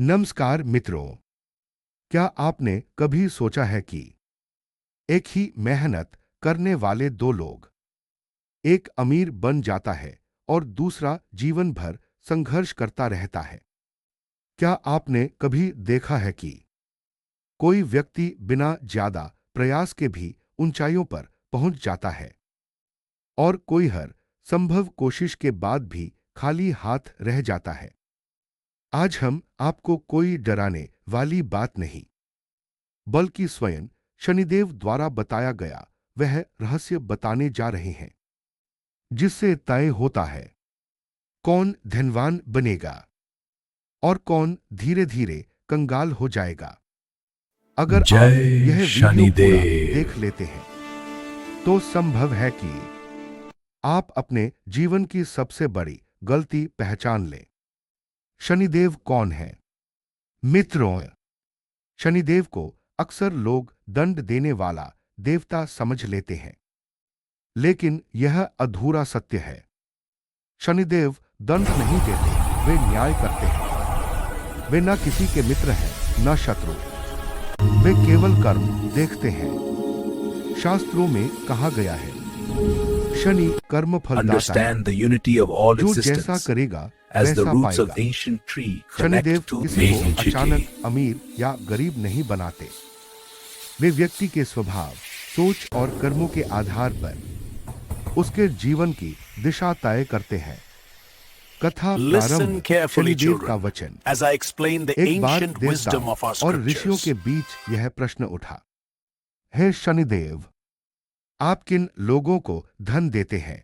नमस्कार मित्रों। क्या आपने कभी सोचा है कि एक ही मेहनत करने वाले दो लोग, एक अमीर बन जाता है और दूसरा जीवन भर संघर्ष करता रहता है? क्या आपने कभी देखा है कि कोई व्यक्ति बिना ज्यादा प्रयास के भी ऊंचाइयों पर पहुंच जाता है और कोई हर संभव कोशिश के बाद भी खाली हाथ रह जाता है? आज हम आपको कोई डराने वाली बात नहीं, बल्कि स्वयं शनिदेव द्वारा बताया गया वह रहस्य बताने जा रहे हैं, जिससे तय होता है कौन धनवान बनेगा और कौन धीरे धीरे कंगाल हो जाएगा। अगर आप जय यह वीडियो पूरा देख शनिदेव। लेते हैं तो संभव है कि आप अपने जीवन की सबसे बड़ी गलती पहचान लें। शनिदेव कौन है? मित्रों, शनिदेव को अक्सर लोग दंड देने वाला देवता समझ लेते हैं, लेकिन यह अधूरा सत्य है। शनिदेव दंड नहीं देते, वे न्याय करते हैं। वे न किसी के मित्र हैं न शत्रु, वे केवल कर्म देखते हैं। शास्त्रों में कहा गया है, शनि कर्म फलदाता है, Understand the unity of all जो जैसा existence करेगा as the वैसा roots of पाएगा। ancient tree Shanidev connect to किसी को ancient अचानक अमीर या गरीब नहीं बनाते। वे व्यक्ति के स्वभाव, सोच और कर्मों के आधार पर उसके जीवन की दिशा तय करते हैं। कथा Listen प्रारंभ carefully, शनिदेव का children, वचन। as I explain the एक बार ancient wisdom of our देवताओं और ऋषियों scriptures. के बीच यह प्रश्न उठा, हे शनिदेव, आप किन लोगों को धन देते हैं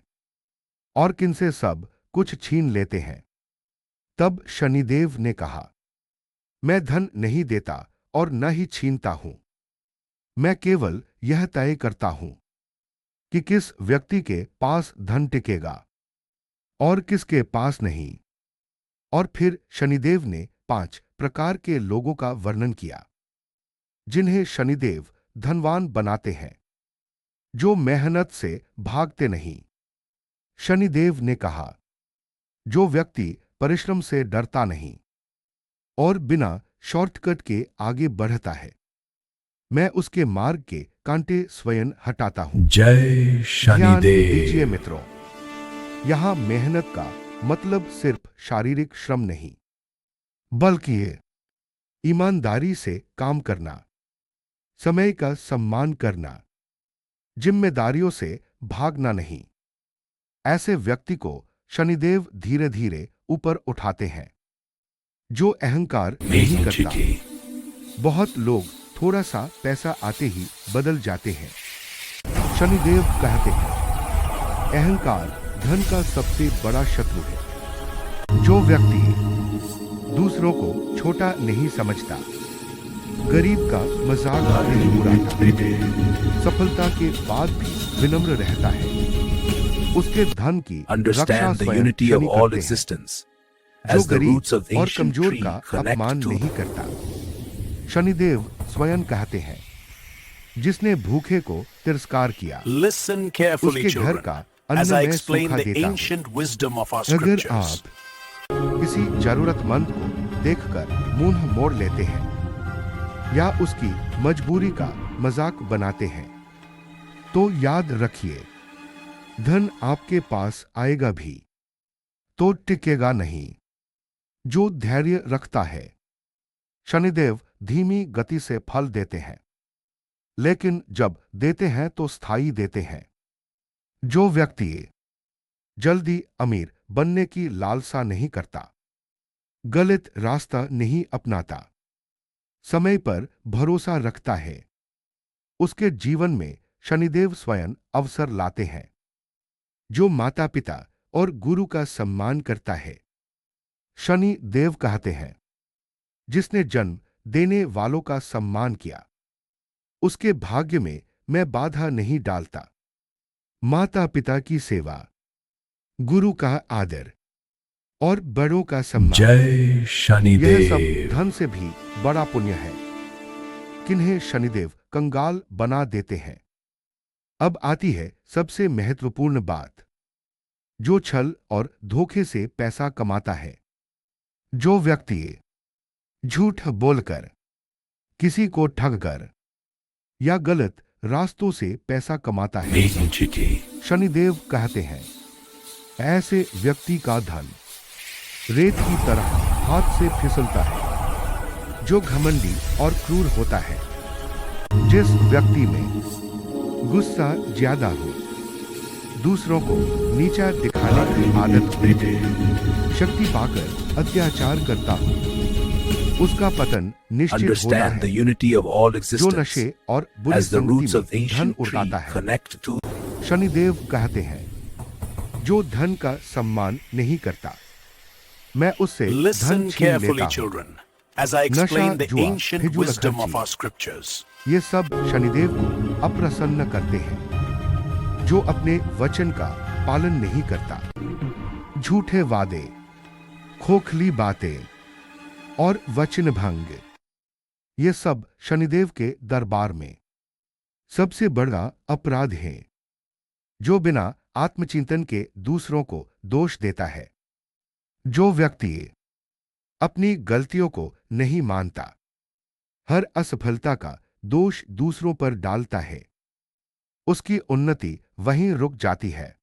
और किनसे सब कुछ छीन लेते हैं? तब शनिदेव ने कहा, मैं धन नहीं देता और न ही छीनता हूं। मैं केवल यह तय करता हूं कि किस व्यक्ति के पास धन टिकेगा और किसके पास नहीं। और फिर शनिदेव ने 5 प्रकार के लोगों का वर्णन किया, जिन्हें शनिदेव धनवान बनाते हैं, जो मेहनत से भागते नहीं। शनिदेव ने कहा, जो व्यक्ति परिश्रम से डरता नहीं और बिना शॉर्टकट के आगे बढ़ता है, मैं उसके मार्ग के कांटे स्वयं हटाता हूं। जय ध्यान दीजिए शनिदेव। मित्रों, यहां मेहनत का मतलब सिर्फ शारीरिक श्रम नहीं, बल्कि ये ईमानदारी से काम करना, समय का सम्मान करना, जिम्मेदारियों से भागना नहीं। ऐसे व्यक्ति को शनिदेव धीरे धीरे ऊपर उठाते हैं, जो अहंकार नहीं Amazing करता। Chiki. बहुत लोग थोड़ा सा पैसा आते ही बदल जाते हैं। शनिदेव कहते हैं, अहंकार धन का सबसे बड़ा शत्रु है। जो व्यक्ति दूसरों को छोटा नहीं समझता, गरीब का मजाक नहीं उड़ाता, सफलता के बाद भी विनम्र रहता है, उसके धन की रक्षा Understand the स्वयं unity of शनि all करते हैं। existence जो as the गरीब roots of और ancient कमजोर tree का connect अपमान to नहीं करता। शनिदेव स्वयं कहते हैं, जिसने भूखे को तिरस्कार किया, Listen carefully, उसके घर children, का as अन्न I मैं explain सूखा the देता हूं। ancient wisdom of our अगर scriptures. आप किसी जरूरतमंद को देखकर मुंह मोड़ लेते हैं या उसकी मजबूरी का मजाक बनाते हैं, तो याद रखिए, धन आपके पास आएगा भी तो टिकेगा नहीं। जो धैर्य रखता है, शनिदेव धीमी गति से फल देते हैं, लेकिन जब देते हैं तो स्थायी देते हैं। जो व्यक्ति जल्दी अमीर बनने की लालसा नहीं करता, गलत रास्ता नहीं अपनाता, समय पर भरोसा रखता है, उसके जीवन में शनिदेव स्वयं अवसर लाते हैं। जो माता पिता और गुरु का सम्मान करता है, शनि देव कहते हैं, जिसने जन्म देने वालों का सम्मान किया, उसके भाग्य में मैं बाधा नहीं डालता। माता पिता की सेवा, गुरु का आदर और बड़ों का सम्मान, जय यह सब शनिदेव। धन से भी बड़ा पुण्य है। किन्हें शनिदेव कंगाल बना देते हैं। अब आती है सबसे महत्वपूर्ण बात, जो छल और धोखे से पैसा कमाता है। जो व्यक्ति झूठ बोलकर, किसी को ठगकर या गलत रास्तों से पैसा कमाता है। Meeting Chitti. शनिदेव कहते हैं, ऐसे व्यक्ति का धन रेत की तरह हाथ से फिसलता है। जो घमंडी और क्रूर होता है, जिस व्यक्ति में गुस्सा ज्यादा हो, दूसरों को नीचा दिखाने की आदत हो, शक्ति पाकर अत्याचार करता हो, उसका पतन निश्चित होता Understand the है। unity of all जो existence नशे और बुरी as the roots of संगति में धन ancient tree उठाता है। connect to. शनिदेव कहते हैं, जो धन का सम्मान नहीं करता, मैं उससे धन Listen छीन लेता carefully, हूं। children, as I explain the जुआ, ancient फिजूल wisdom खर्ची। of our scriptures. ये सब शनिदेव को अप्रसन्न करते हैं। जो अपने वचन का पालन नहीं करता, झूठे वादे, खोखली बातें और वचन भंग, ये सब शनिदेव के दरबार में सबसे बड़ा अपराध है। जो बिना आत्मचिंतन के दूसरों को दोष देता है, जो व्यक्ति अपनी गलतियों को नहीं मानता, हर असफलता का दोष दूसरों पर डालता है, उसकी उन्नति वहीं रुक जाती है।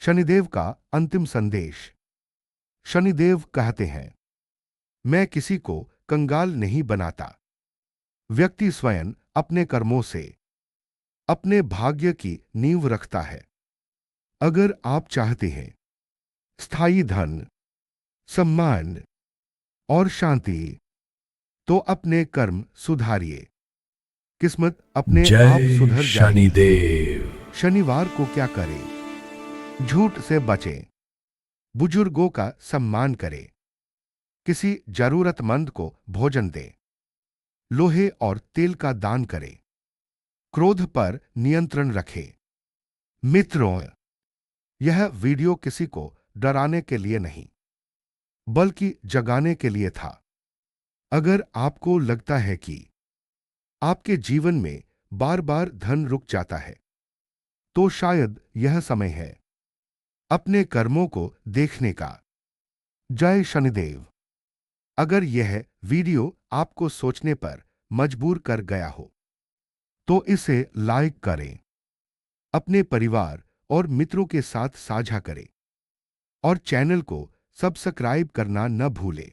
शनिदेव का अंतिम संदेश। शनिदेव कहते हैं, मैं किसी को कंगाल नहीं बनाता। व्यक्ति स्वयं अपने कर्मों से अपने भाग्य की नींव रखता है। अगर आप चाहते हैं स्थायी धन, सम्मान और शांति, तो अपने कर्म सुधारिए। किस्मत अपने आप Jai सुधर जाएगी। Shanidev. शनिवार को क्या करें? झूठ से बचें, बुजुर्गों का सम्मान करें, किसी जरूरतमंद को भोजन दें, लोहे और तेल का दान करें, क्रोध पर नियंत्रण रखें। मित्रों, यह वीडियो किसी को डराने के लिए नहीं, बल्कि जगाने के लिए था। अगर आपको लगता है कि आपके जीवन में बार बार धन रुक जाता है, तो शायद यह समय है अपने कर्मों को देखने का। जय शनिदेव। अगर यह वीडियो आपको सोचने पर मजबूर कर गया हो, तो इसे लाइक करें, अपने परिवार और मित्रों के साथ साझा करें और चैनल को सब्सक्राइब करना न भूलें।